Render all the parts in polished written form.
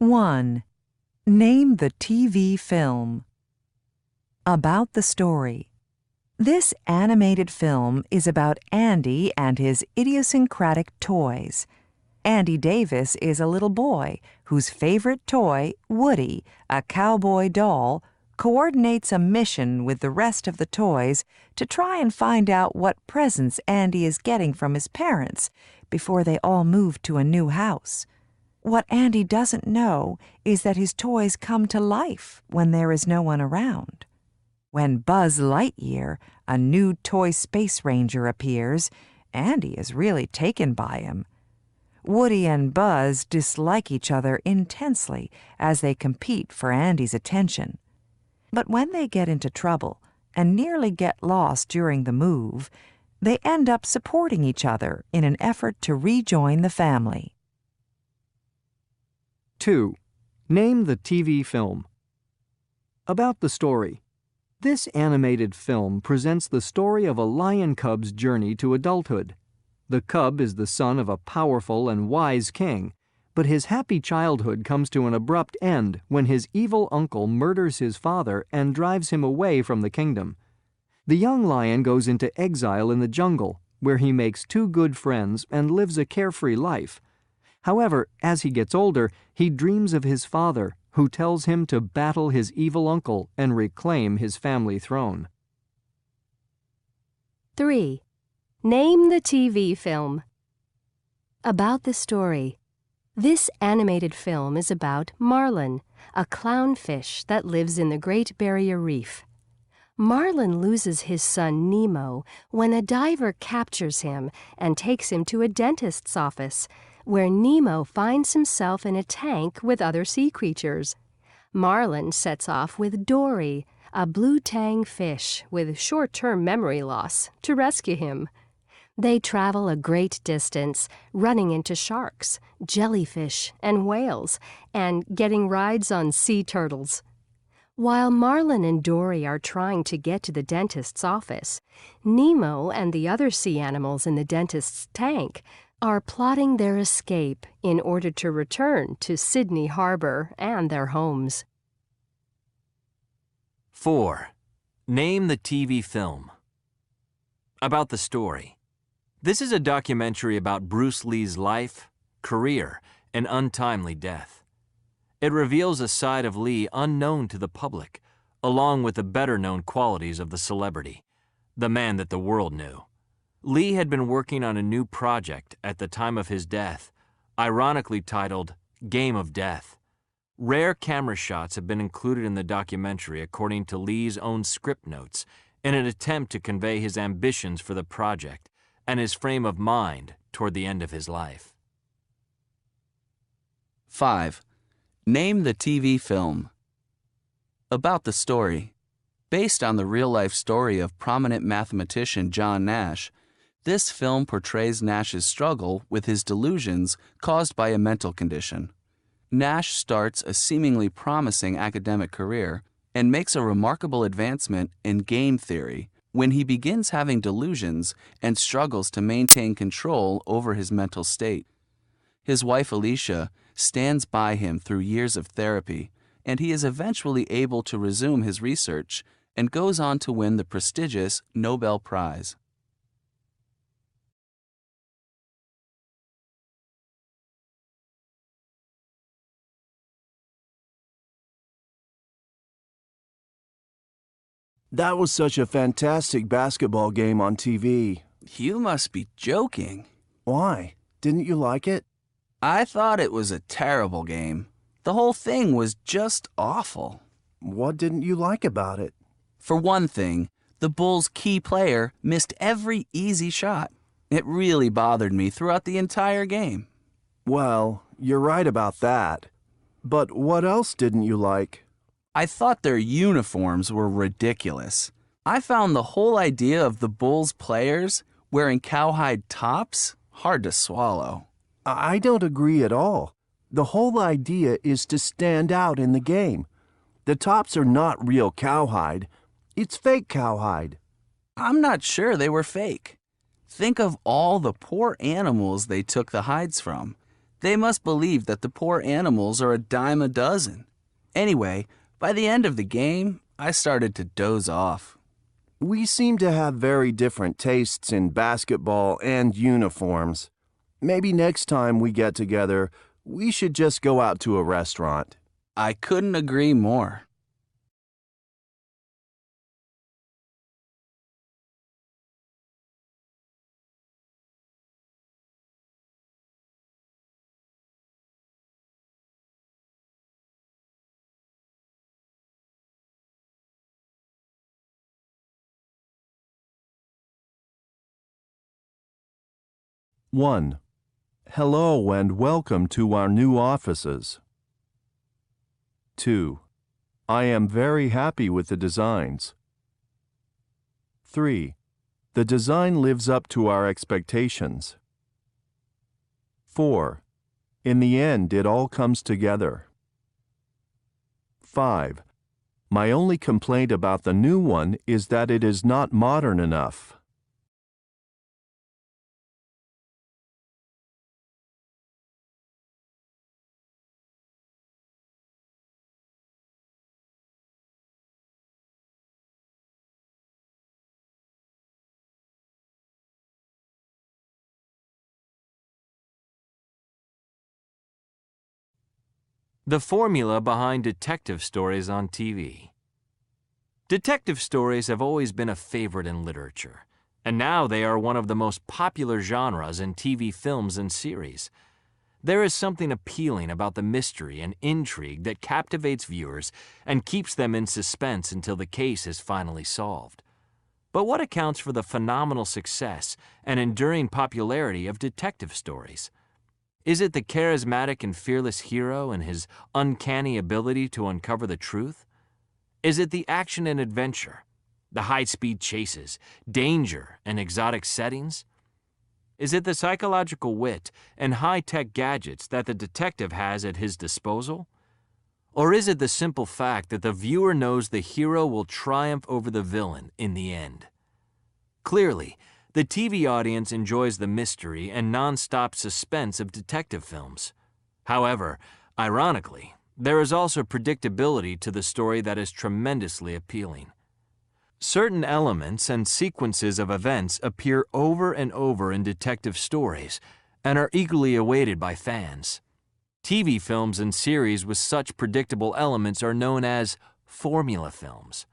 1. Name the TV film. About the story. This animated film is about Andy and his idiosyncratic toys. Andy Davis is a little boy whose favorite toy, Woody, a cowboy doll, coordinates a mission with the rest of the toys to try and find out what presents Andy is getting from his parents before they all move to a new house. What Andy doesn't know is that his toys come to life when there is no one around. When Buzz Lightyear, a new toy space ranger, appears, Andy is really taken by him. Woody and Buzz dislike each other intensely as they compete for Andy's attention. But when they get into trouble and nearly get lost during the move, they end up supporting each other in an effort to rejoin the family. 2. Name the TV film. About the story. This animated film presents the story of a lion cub's journey to adulthood. The cub is the son of a powerful and wise king, but his happy childhood comes to an abrupt end when his evil uncle murders his father and drives him away from the kingdom. The young lion goes into exile in the jungle, where he makes 2 good friends and lives a carefree life. However, as he gets older, he dreams of his father, who tells him to battle his evil uncle and reclaim his family throne. 3. Name the TV film. About the story. This animated film is about Marlin, a clownfish that lives in the Great Barrier Reef. Marlin loses his son Nemo when a diver captures him and takes him to a dentist's office, where Nemo finds himself in a tank with other sea creatures. Marlin sets off with Dory, a blue tang fish with short-term memory loss, to rescue him. They travel a great distance, running into sharks, jellyfish, and whales, and getting rides on sea turtles. While Marlin and Dory are trying to get to the dentist's office, Nemo and the other sea animals in the dentist's tank are plotting their escape in order to return to Sydney Harbor and their homes. 4. Name the TV film. About the story. This is a documentary about Bruce Lee's life, career, and untimely death. It reveals a side of Lee unknown to the public, along with the better-known qualities of the celebrity, the man that the world knew. Lee had been working on a new project at the time of his death, ironically titled Game of Death. Rare camera shots have been included in the documentary according to Lee's own script notes in an attempt to convey his ambitions for the project and his frame of mind toward the end of his life. 5. Name the TV film. About the story. Based on the real-life story of prominent mathematician John Nash, this film portrays Nash's struggle with his delusions caused by a mental condition. Nash starts a seemingly promising academic career and makes a remarkable advancement in game theory when he begins having delusions and struggles to maintain control over his mental state. His wife Alicia stands by him through years of therapy, and he is eventually able to resume his research and goes on to win the prestigious Nobel Prize. That was such a fantastic basketball game on TV. You must be joking. Why? Didn't you like it? I thought it was a terrible game. The whole thing was just awful. What didn't you like about it? For one thing, the Bulls' key player missed every easy shot. It really bothered me throughout the entire game. Well, you're right about that. But what else didn't you like? I thought their uniforms were ridiculous. I found the whole idea of the Bulls players wearing cowhide tops hard to swallow. I don't agree at all. The whole idea is to stand out in the game. The tops are not real cowhide. It's fake cowhide. I'm not sure they were fake. Think of all the poor animals they took the hides from. They must believe that the poor animals are a dime a dozen. Anyway, by the end of the game, I started to doze off. We seem to have very different tastes in basketball and uniforms. Maybe next time we get together, we should just go out to a restaurant. I couldn't agree more. One. Hello and welcome to our new offices. 2. I am very happy with the designs. 3. The design lives up to our expectations. 4. In the end, it all comes together. 5. My only complaint about the new one is that it is not modern enough. The formula behind detective stories on TV. Detective stories have always been a favorite in literature, and now they are one of the most popular genres in TV films and series. There is something appealing about the mystery and intrigue that captivates viewers and keeps them in suspense until the case is finally solved. But what accounts for the phenomenal success and enduring popularity of detective stories? Is it the charismatic and fearless hero and his uncanny ability to uncover the truth? Is it the action and adventure, the high-speed chases, danger, and exotic settings? Is it the psychological wit and high-tech gadgets that the detective has at his disposal? Or is it the simple fact that the viewer knows the hero will triumph over the villain in the end? Clearly, the TV audience enjoys the mystery and non-stop suspense of detective films. However, ironically, there is also predictability to the story that is tremendously appealing. Certain elements and sequences of events appear over and over in detective stories and are eagerly awaited by fans. TV films and series with such predictable elements are known as formula films.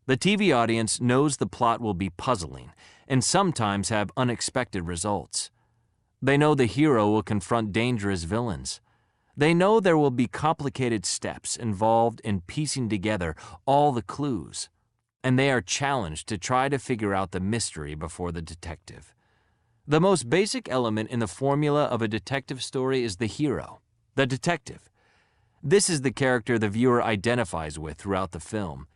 The TV audience knows the plot will be puzzling and sometimes have unexpected results. They know the hero will confront dangerous villains. They know there will be complicated steps involved in piecing together all the clues, and they are challenged to try to figure out the mystery before the detective. The most basic element in the formula of a detective story is the hero, the detective. This is the character the viewer identifies with throughout the film.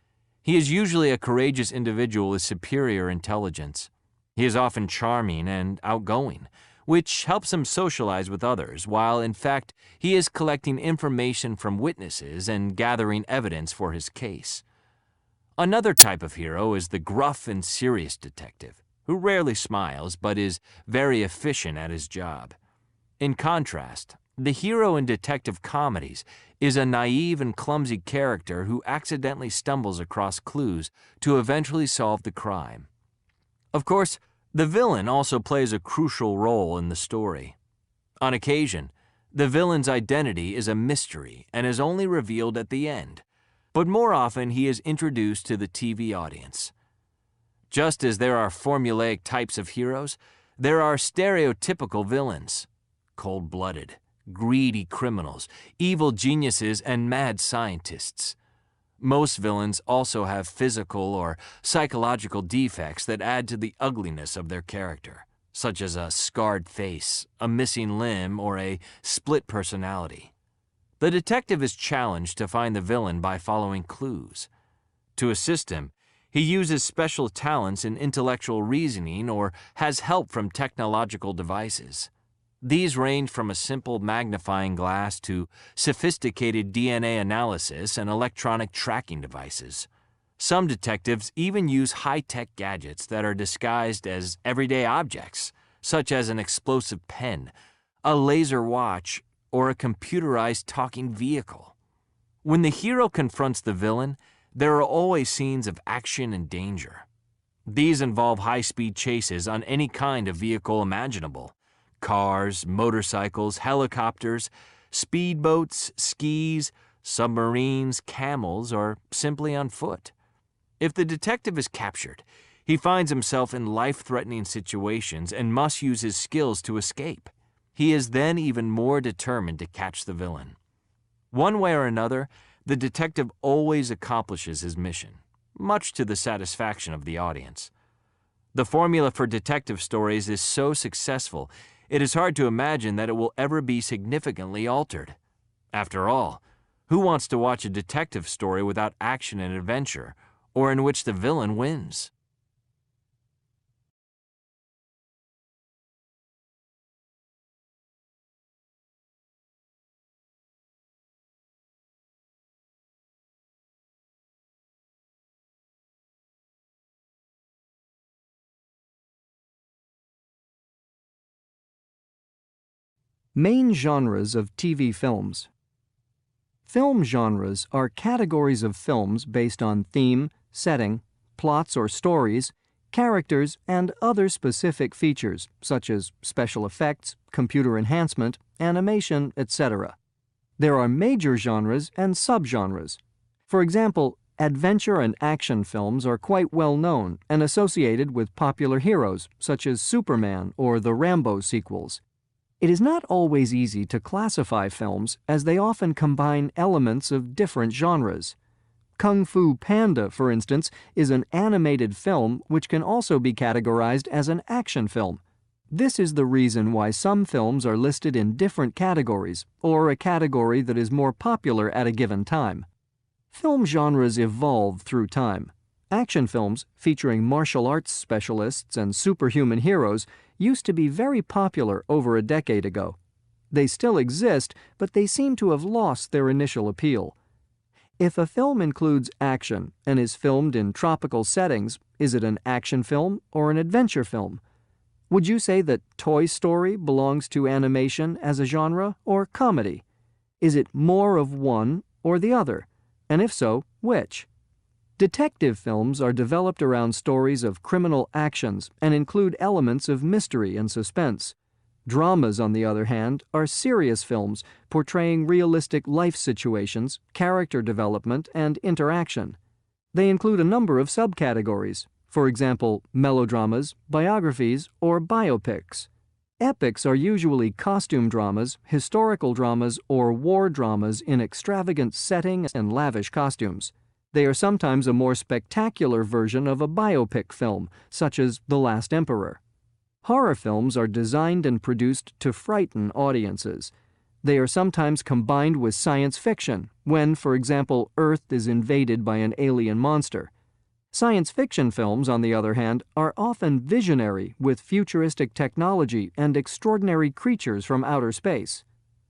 He is usually a courageous individual with superior intelligence. He is often charming and outgoing, which helps him socialize with others, while in fact he is collecting information from witnesses and gathering evidence for his case. Another type of hero is the gruff and serious detective, who rarely smiles but is very efficient at his job. In contrast, the hero in detective comedies is a naive and clumsy character who accidentally stumbles across clues to eventually solve the crime. Of course, the villain also plays a crucial role in the story. On occasion, the villain's identity is a mystery and is only revealed at the end, but more often he is introduced to the TV audience. Just as there are formulaic types of heroes, there are stereotypical villains: cold-blooded, greedy criminals, evil geniuses, and mad scientists. Most villains also have physical or psychological defects that add to the ugliness of their character, such as a scarred face, a missing limb, or a split personality. The detective is challenged to find the villain by following clues. To assist him, he uses special talents in intellectual reasoning or has help from technological devices. These range from a simple magnifying glass to sophisticated DNA analysis and electronic tracking devices. Some detectives even use high-tech gadgets that are disguised as everyday objects, such as an explosive pen, a laser watch, or a computerized talking vehicle. When the hero confronts the villain, there are always scenes of action and danger. These involve high-speed chases on any kind of vehicle imaginable: cars, motorcycles, helicopters, speedboats, skis, submarines, camels, or simply on foot. If the detective is captured, he finds himself in life-threatening situations and must use his skills to escape. He is then even more determined to catch the villain. One way or another, the detective always accomplishes his mission, much to the satisfaction of the audience. The formula for detective stories is so successful, it is hard to imagine that it will ever be significantly altered. After all, who wants to watch a detective story without action and adventure, or in which the villain wins? Main genres of TV films. Film genres are categories of films based on theme, setting, plots or stories, characters, and other specific features such as special effects, computer enhancement, animation, etc. There are major genres and subgenres. For example, adventure and action films are quite well known and associated with popular heroes such as Superman or the Rambo sequels. It is not always easy to classify films as they often combine elements of different genres. Kung Fu Panda, for instance, is an animated film which can also be categorized as an action film. This is the reason why some films are listed in different categories, or a category that is more popular at a given time. Film genres evolve through time. Action films, featuring martial arts specialists and superhuman heroes, used to be very popular over a decade ago. They still exist, but they seem to have lost their initial appeal. If a film includes action and is filmed in tropical settings, is it an action film or an adventure film? Would you say that Toy Story belongs to animation as a genre or comedy? Is it more of one or the other? And if so, which? Detective films are developed around stories of criminal actions and include elements of mystery and suspense. Dramas, on the other hand, are serious films portraying realistic life situations, character development, and interaction. They include a number of subcategories, for example, melodramas, biographies, or biopics. Epics are usually costume dramas, historical dramas, or war dramas in extravagant settings and lavish costumes. They are sometimes a more spectacular version of a biopic film, such as The Last Emperor. Horror films are designed and produced to frighten audiences. They are sometimes combined with science fiction, when, for example, Earth is invaded by an alien monster. Science fiction films, on the other hand, are often visionary with futuristic technology and extraordinary creatures from outer space.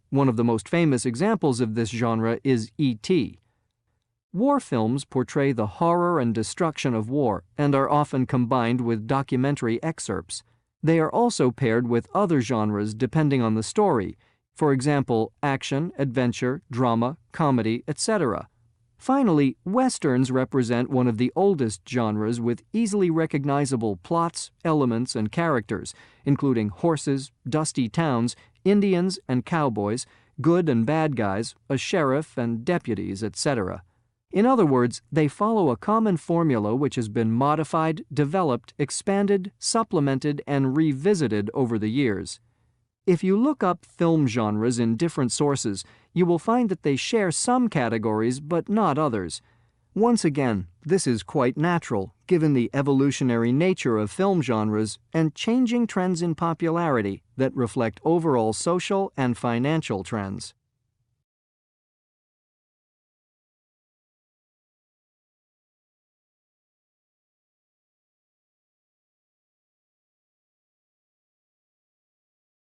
One of the most famous examples of this genre is E.T. War films portray the horror and destruction of war and are often combined with documentary excerpts. They are also paired with other genres depending on the story, for example, action, adventure, drama, comedy, etc. Finally, Westerns represent one of the oldest genres with easily recognizable plots, elements, and characters, including horses, dusty towns, Indians and cowboys, good and bad guys, a sheriff and deputies, etc. In other words, they follow a common formula which has been modified, developed, expanded, supplemented, and revisited over the years. If you look up film genres in different sources, you will find that they share some categories but not others. Once again, this is quite natural, given the evolutionary nature of film genres and changing trends in popularity that reflect overall social and financial trends.